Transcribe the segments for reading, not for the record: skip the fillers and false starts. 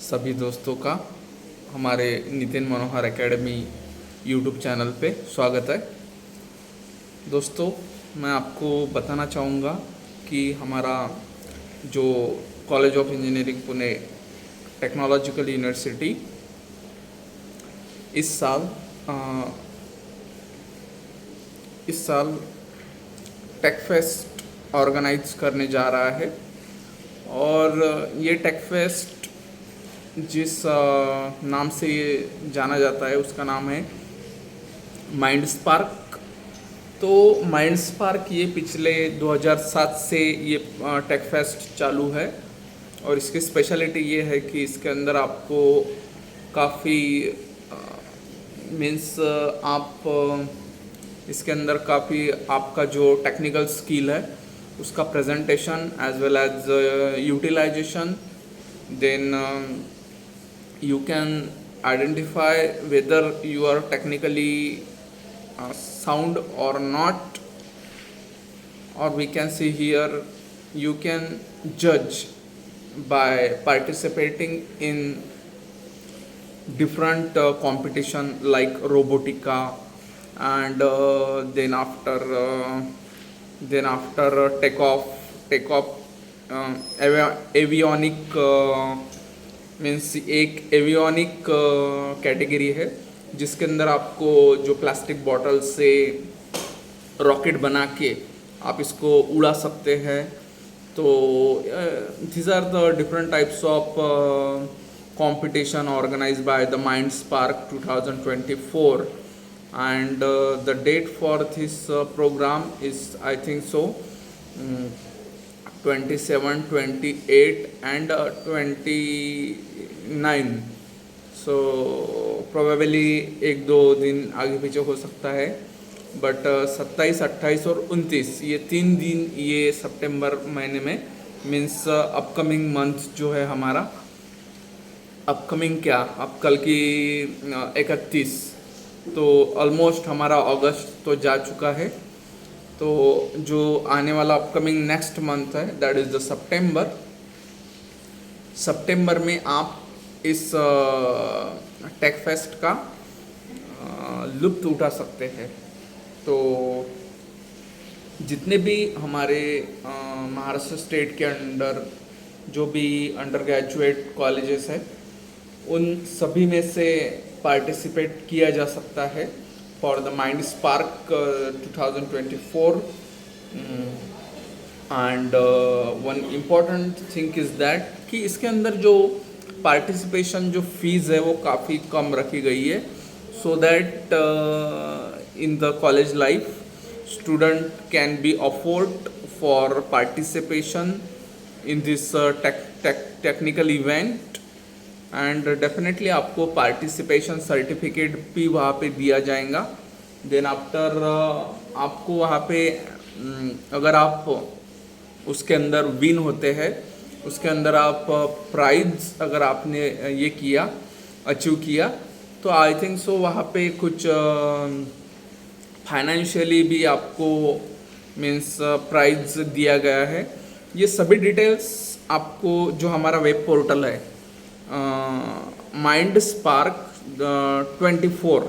सभी दोस्तों का हमारे नितिन मनोहर एकेडमी यूट्यूब चैनल पे स्वागत है। दोस्तों, मैं आपको बताना चाहूँगा कि हमारा जो college of engineering Pune technological university इस साल अ, इस साल टेक फेस्ट ऑर्गेनाइज करने जा रहा है। और ये टेक फेस्ट जिस नाम से ये जाना जाता है उसका नाम है माइंड स्पार्क। तो माइंड स्पार्क ये पिछले 2007 से ये टेक फेस्ट चालू है और इसकी स्पेशलिटी ये है कि इसके अंदर आपको काफ़ी मीन्स आप इसके अंदर काफ़ी आपका जो टेक्निकल स्किल है उसका presentation as well as utilisation, then you can identify whether you are technically sound or not, or we can see here you can judge by participating in different competition like robotica, and then after take off avionic means एक avionic category है जिसके अंदर आपको जो plastic bottle से rocket बना के आप इसको उड़ा सकते हैं। तो these are the different types of competition organized by the Mind Spark 2024, and the date for this program is, I think so, 27, 28 and 29. So probably एक दो दिन आगे पीछे हो सकता है, बट 27, 28 और 29 ये 3 दिन ये सितंबर महीने में मीन्स अपकमिंग मंथ जो है हमारा, अपकमिंग क्या अब कल की 31, तो ऑलमोस्ट हमारा अगस्त तो जा चुका है। तो जो आने वाला अपकमिंग नेक्स्ट मंथ है दैट इज़ द सितंबर में आप इस टेक फेस्ट का लुत्फ़ उठा सकते हैं। तो जितने भी हमारे महाराष्ट्र स्टेट के अंडर जो भी अंडर ग्रेजुएट कॉलेजेस है उन सभी में से पार्टिसिपेट किया जा सकता है for the mind spark 2024। And one important thing is that कि इसके अंदर जो पार्टिसिपेशन जो फीस है वो काफ़ी कम रखी गई है, so that in the college life student can be afford for participation in this technical event, and definitely आपको पार्टिसिपेशन सर्टिफिकेट भी वहाँ पे दिया जाएगा। देन आफ्टर आपको वहाँ पे अगर आप उसके अंदर विन होते हैं, उसके अंदर आप प्राइज अगर आपने ये किया अचीव किया, तो आई थिंक सो वहाँ पे कुछ फाइनेंशियली भी आपको मीन्स प्राइज दिया गया है। ये सभी डिटेल्स आपको जो हमारा वेब पोर्टल है माइंड स्पार्क 24,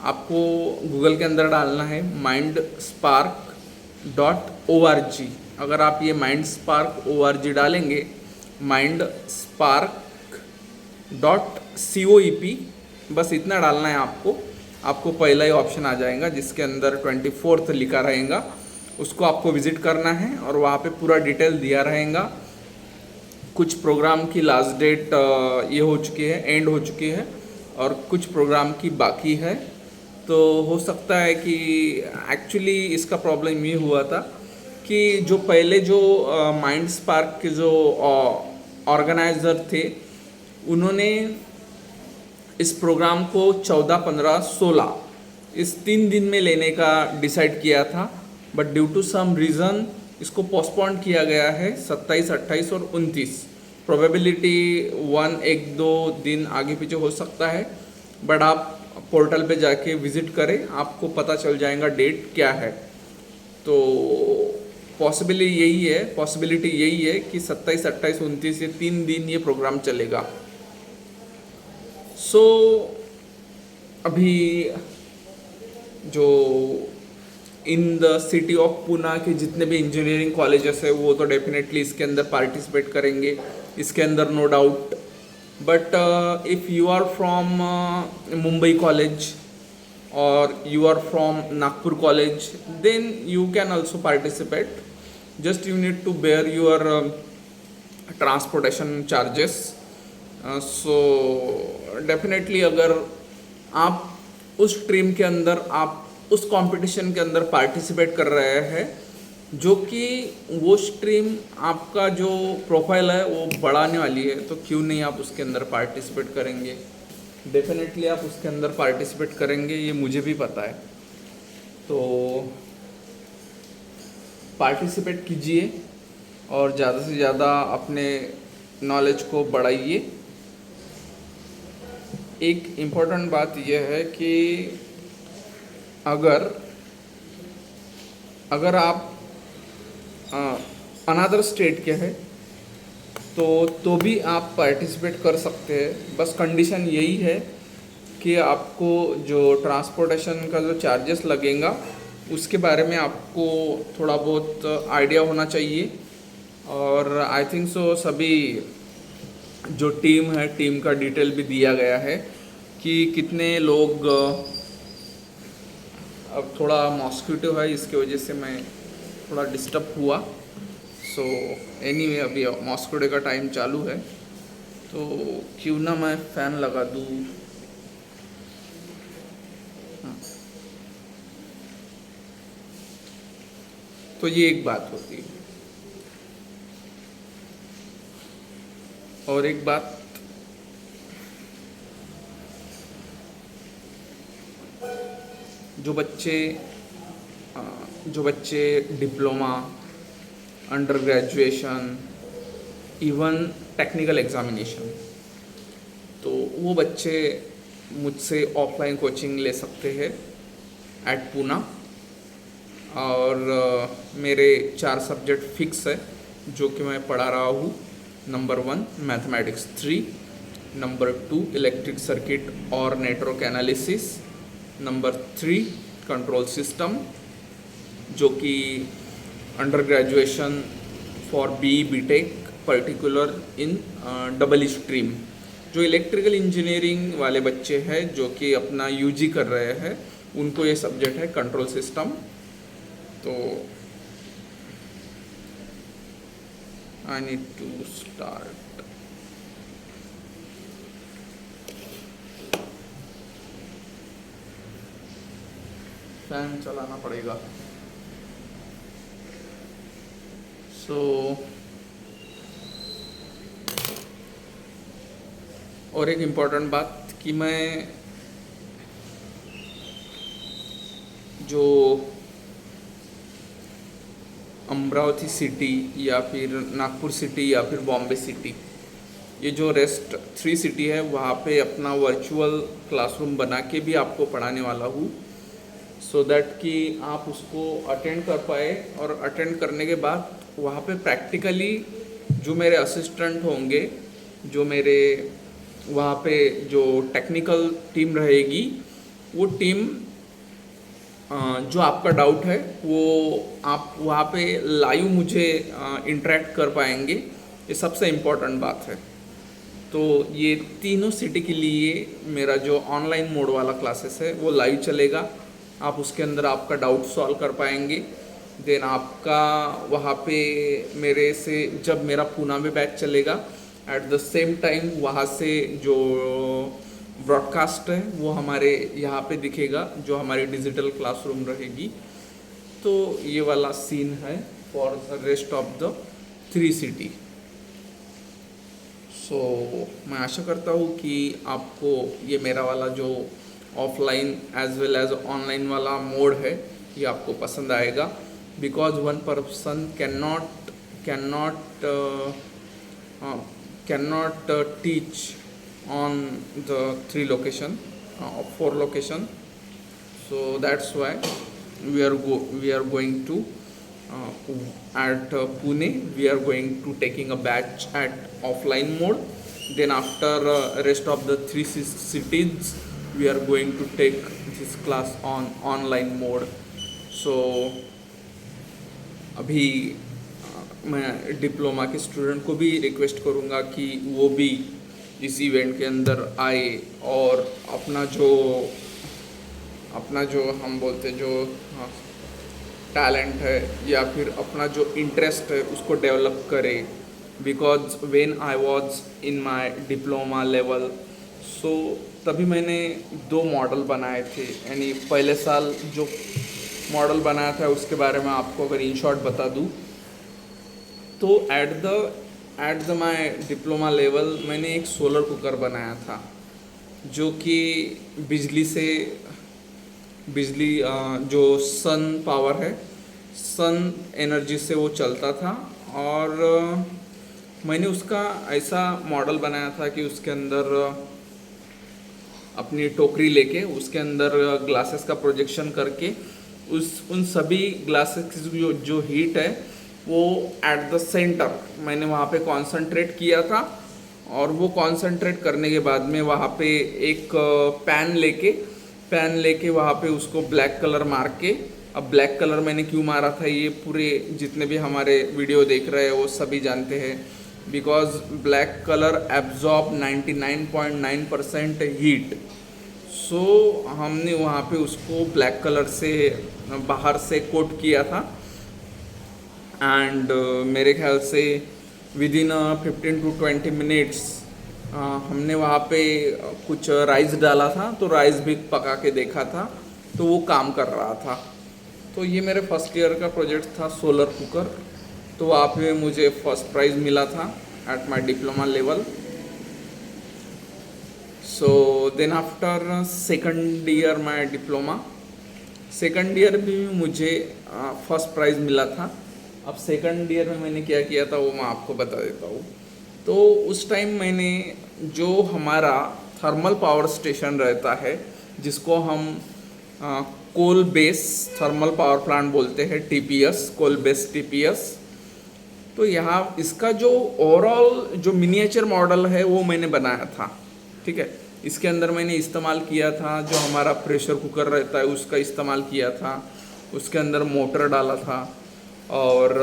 आपको गूगल के अंदर डालना है mindspark.org। अगर आप ये mindspark.org डालेंगे, mindspark.coep बस इतना डालना है आपको पहला ही ऑप्शन आ जाएगा जिसके अंदर 24th लिखा रहेगा, उसको आपको विज़िट करना है और वहाँ पे पूरा डिटेल दिया रहेगा। कुछ प्रोग्राम की लास्ट डेट ये हो चुकी है, एंड हो चुकी है, और कुछ प्रोग्राम की बाकी है। तो हो सकता है कि एक्चुअली इसका प्रॉब्लम ये हुआ था कि जो पहले जो माइंड स्पार्क के जो ऑर्गेनाइज़र थे उन्होंने इस प्रोग्राम को 14, 15, 16 इस 3 दिन में लेने का डिसाइड किया था, but due to some reason इसको पोस्टपोन किया गया है 27, 28 और 29। प्रोबेबिलिटी 1-2 दिन आगे पीछे हो सकता है, बट आप पोर्टल पे जाके विज़िट करें, आपको पता चल जाएगा डेट क्या है। तो पॉसिबिलिटी यही है कि 27, 28, 29 ये 3 दिन ये प्रोग्राम चलेगा। सो अभी जो in the city of Pune के जितने भी इंजीनियरिंग कॉलेजेस है वो तो डेफिनेटली इसके अंदर पार्टिसिपेट करेंगे, इसके अंदर no doubt. But if you are from Mumbai college or you are from Nagpur college, then you can also participate. Just you need to bear your transportation charges. So definitely अगर आप उस stream के अंदर, आप उस कंपटीशन के अंदर participate कर रहे हैं जो कि वो स्ट्रीम आपका जो प्रोफाइल है वो बढ़ाने वाली है, तो क्यों नहीं आप उसके अंदर पार्टिसिपेट करेंगे. डेफिनेटली आप उसके अंदर पार्टिसिपेट करेंगे, ये मुझे भी पता है. तो पार्टिसिपेट कीजिए और ज़्यादा से ज़्यादा अपने नॉलेज को बढ़ाइए. एक इम्पोर्टेंट बात यह है कि अगर आप अनदर स्टेट के हैं तो भी आप पार्टिसिपेट कर सकते हैं. बस कंडीशन यही है कि आपको जो ट्रांसपोर्टेशन का जो चार्जेस लगेगा उसके बारे में आपको थोड़ा बहुत आइडिया होना चाहिए. और आई थिंक सो सभी जो टीम है, टीम का डिटेल भी दिया गया है कि कितने लोग. अब थोड़ा मॉस्किटो है, इसके वजह से मैं थोड़ा डिस्टर्ब हुआ. सो एनीवे अभी मॉस्किटो का टाइम चालू है, तो क्यों ना मैं फ़ैन लगा दूँ. तो ये एक बात होती है. और एक बात, जो बच्चे diploma, under graduation, even technical examination, तो वो बच्चे मुझसे ऑफलाइन कोचिंग ले सकते हैं एट पुणे. और मेरे 4 सब्जेक्ट फिक्स है जो कि मैं पढ़ा रहा हूँ. Number 1 mathematics 3, number 2 electric circuit और network analysis, number 3 control system, जो कि under graduation for BTech particular in double stream. जो इलेक्ट्रिकल इंजीनियरिंग वाले बच्चे हैं जो कि अपना यूजी कर रहे हैं, उनको ये सब्जेक्ट है कंट्रोल सिस्टम. तो I need to start. Fan चलाना पड़ेगा. सो और एक इम्पॉर्टेंट बात कि मैं जो अमरावती सिटी या फिर नागपुर सिटी या फिर बॉम्बे सिटी, ये जो रेस्ट 3 सिटी है, वहाँ पे अपना वर्चुअल क्लासरूम बना के भी आपको पढ़ाने वाला हूँ. सो दैट कि आप उसको अटेंड कर पाए, और अटेंड करने के बाद वहाँ पे प्रैक्टिकली जो मेरे असिस्टेंट होंगे, जो मेरे वहाँ पे जो टेक्निकल टीम रहेगी, वो टीम जो आपका डाउट है वो आप वहाँ पे लाइव मुझे इंटरेक्ट कर पाएंगे. ये सबसे इम्पोर्टेंट बात है. तो ये तीनों सिटी के लिए मेरा जो ऑनलाइन मोड वाला क्लासेस है वो लाइव चलेगा. आप उसके अंदर आपका डाउट सॉल्व कर पाएंगे. देन आपका वहाँ पे मेरे से जब मेरा पुणे में बैच चलेगा, एट द सेम टाइम वहाँ से जो ब्रॉडकास्ट है वो हमारे यहाँ पे दिखेगा, जो हमारी डिजिटल क्लासरूम रहेगी. तो ये वाला सीन है for the rest of the 3 city. So मैं आशा करता हूँ कि आपको ये मेरा वाला जो offline as well as online वाला मोड है ये आपको पसंद आएगा. Because one person cannot teach on the 3 location, 4 location. So that's why we are going to at Pune we are going to taking a batch at offline mode. then after rest of the three cities we are going to take this class on online mode. So अभी मैं diploma के student को भी request करूँगा कि वो भी इस इवेंट के अंदर आए और अपना जो हम बोलते जो टैलेंट है या फिर अपना जो इंटरेस्ट है उसको डेवलप करे. Because when I was in my diploma level, so तभी मैंने 2 मॉडल बनाए थे. यानी पहले साल जो मॉडल बनाया था उसके बारे में आपको अगर इन शॉर्ट बता दूँ तो at the my diploma level मैंने एक सोलर कुकर बनाया था जो कि बिजली जो सन पावर है, सन एनर्जी से वो चलता था. और मैंने उसका ऐसा मॉडल बनाया था कि उसके अंदर अपनी टोकरी लेके उसके अंदर ग्लासेस का प्रोजेक्शन करके उन सभी ग्लासेस की जो हीट है वो एट द सेंटर मैंने वहाँ पे कंसंट्रेट किया था. और वो कंसंट्रेट करने के बाद में वहाँ पे एक पैन लेके वहाँ पे उसको ब्लैक कलर मार के, अब ब्लैक कलर मैंने क्यों मारा था ये पूरे जितने भी हमारे वीडियो देख रहे हैं वो सभी जानते हैं. Because black colour absorb 99.9% heat. So हमने वहाँ पे उसको ब्लैक कलर से बाहर से कोट किया था. एंड मेरे ख्याल से विदिन 15 to 20 मिनट्स हमने वहाँ पे कुछ राइस डाला था, तो राइस भी पका के देखा था तो वो काम कर रहा था. तो ये मेरे फर्स्ट ईयर का प्रोजेक्ट था सोलर कुकर. तो वहाँ पे मुझे फर्स्ट प्राइज़ मिला था at my diploma level. So then after second year my diploma, second year भी मुझे फर्स्ट प्राइज़ मिला था. अब सेकंड ईयर में मैंने क्या किया था वो मैं आपको बता देता हूँ. तो उस टाइम मैंने जो हमारा थर्मल पावर स्टेशन रहता है जिसको हम coal base thermal power plant बोलते हैं, टीपीएस, कोल बेस टीपीएस. तो यहाँ इसका जो ओवरऑल जो मिनिएचर मॉडल है वो मैंने बनाया था. ठीक है, इसके अंदर मैंने इस्तेमाल किया था जो हमारा प्रेशर कुकर रहता है उसका इस्तेमाल किया था. उसके अंदर मोटर डाला था और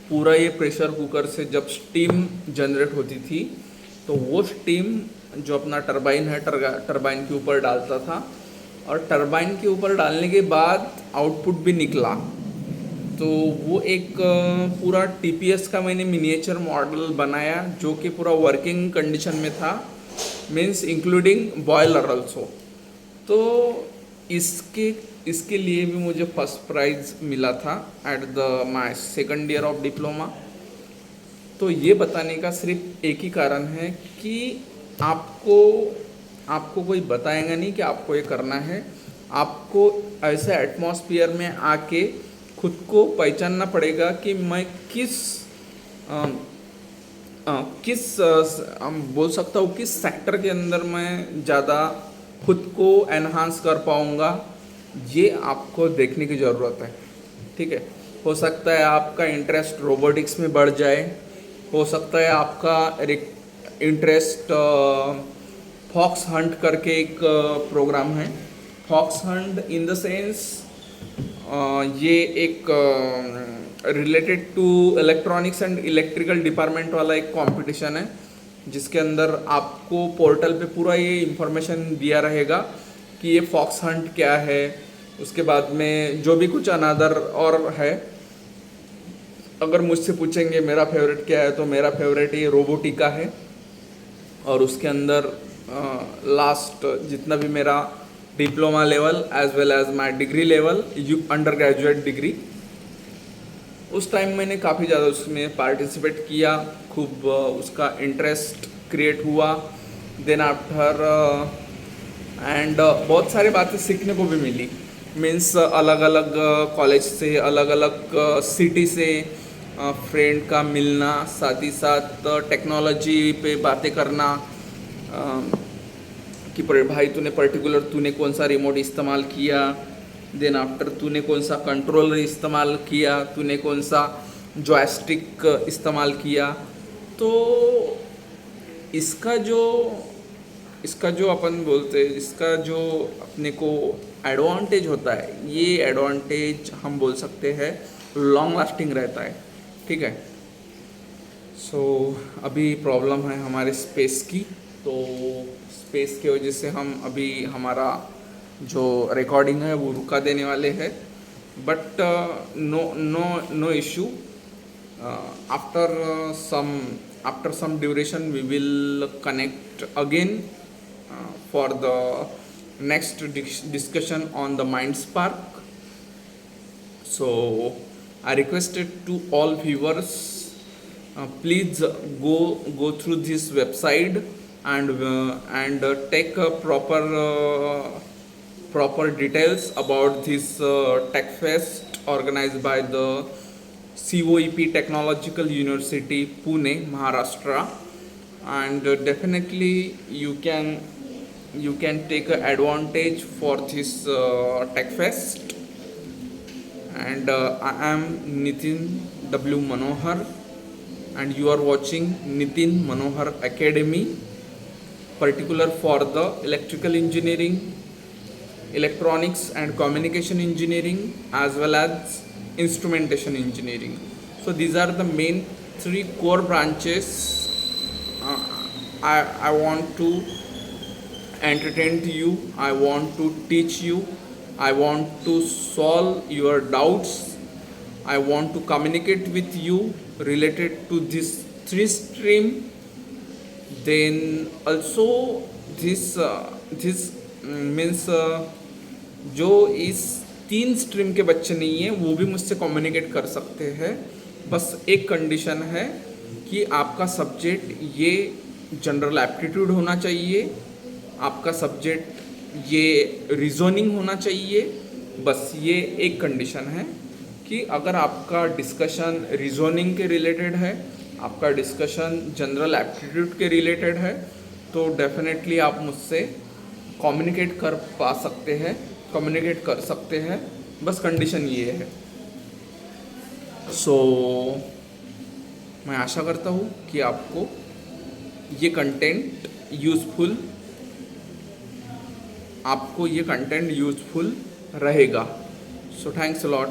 पूरा ये प्रेशर कुकर से जब स्टीम जनरेट होती थी तो वो स्टीम जो अपना टरबाइन है टरबाइन के ऊपर डालता था. और टरबाइन के ऊपर डालने के बाद आउटपुट भी निकला. तो वो एक पूरा टीपीएस का मैंने मिनिएचर मॉडल बनाया जो कि पूरा वर्किंग कंडीशन में था, मीन्स इंक्लूडिंग बॉयलर ऑल्सो. तो इसके लिए भी मुझे फर्स्ट प्राइज़ मिला था at the my second year of diploma. तो ये बताने का सिर्फ एक ही कारण है कि आपको कोई बताएगा नहीं कि आपको ये करना है. आपको ऐसे एटमॉस्फेयर में आके खुद को पहचानना पड़ेगा कि मैं बोल सकता हूँ किस सेक्टर के अंदर मैं ज़्यादा खुद को एनहांस कर पाऊँगा. ये आपको देखने की ज़रूरत है. ठीक है, हो सकता है आपका इंटरेस्ट रोबोटिक्स में बढ़ जाए, हो सकता है आपका इंटरेस्ट फॉक्स हंट करके एक प्रोग्राम है. Fox hunt in the sense ये एक related to electronics and electrical department वाला एक कंपटीशन है जिसके अंदर आपको पोर्टल पे पूरा ये इंफॉर्मेशन दिया रहेगा कि ये फॉक्स हंट क्या है. उसके बाद में जो भी कुछ अनादर और है, अगर मुझसे पूछेंगे मेरा फेवरेट क्या है तो मेरा फेवरेट ये रोबोटिका है. और उसके अंदर लास्ट जितना भी मेरा diploma level as well as my degree level under graduate degree, उस टाइम मैंने काफ़ी ज़्यादा उसमें पार्टिसिपेट किया. खूब उसका इंटरेस्ट क्रिएट हुआ. देन आफ्टर एंड बहुत सारी बातें सीखने को भी मिली. मीन्स अलग अलग कॉलेज से, अलग अलग सिटी से फ्रेंड का मिलना, साथ ही साथ टेक्नोलॉजी पे बातें करना कि भाई तूने कौन सा रिमोट इस्तेमाल किया, देन आफ्टर तूने कौन सा कंट्रोलर इस्तेमाल किया, तूने कौन सा जॉयस्टिक इस्तेमाल किया. तो इसका जो अपन बोलते हैं, इसका जो अपने को एडवांटेज होता है, ये एडवांटेज हम बोल सकते हैं लॉन्ग लास्टिंग रहता है, ठीक है। सो अभी प्रॉब्लम है हमारे स्पेस की, तो स्पेस की वजह से हम अभी हमारा जो रिकॉर्डिंग है वो रुका देने वाले हैं, but no no no issue. after some duration we will connect again for the next discussion on the Mindspark. So I requested to all viewers, please go through this website and take proper details about this tech fest organized by the COEP Technological University Pune, Maharashtra, and definitely you can take advantage for this tech fest. And I am Nitin W. Manohar, and you are watching Nitin Manohar Academy, particular for the electrical engineering, electronics and communication engineering, as well as instrumentation engineering. So these are the main 3 core branches. I want to entertain you, I want to teach you, I want to solve your doubts, I want to communicate with you related to this 3 stream. Then also this means जो इस 3 stream के बच्चे नहीं हैं वो भी मुझसे communicate कर सकते हैं। बस एक कंडीशन है कि आपका सब्जेक्ट ये जनरल एप्टीट्यूड होना चाहिए, आपका सब्जेक्ट ये रीजनिंग होना चाहिए। बस ये एक कंडीशन है कि अगर आपका डिस्कशन रीजनिंग के रिलेटेड है, आपका डिस्कशन जनरल एप्टीट्यूड के रिलेटेड है, तो डेफिनेटली आप मुझसे कम्युनिकेट कर सकते हैं। बस कंडीशन ये है। सो मैं आशा करता हूँ कि आपको ये कंटेंट यूज़फुल रहेगा। So thanks a lot.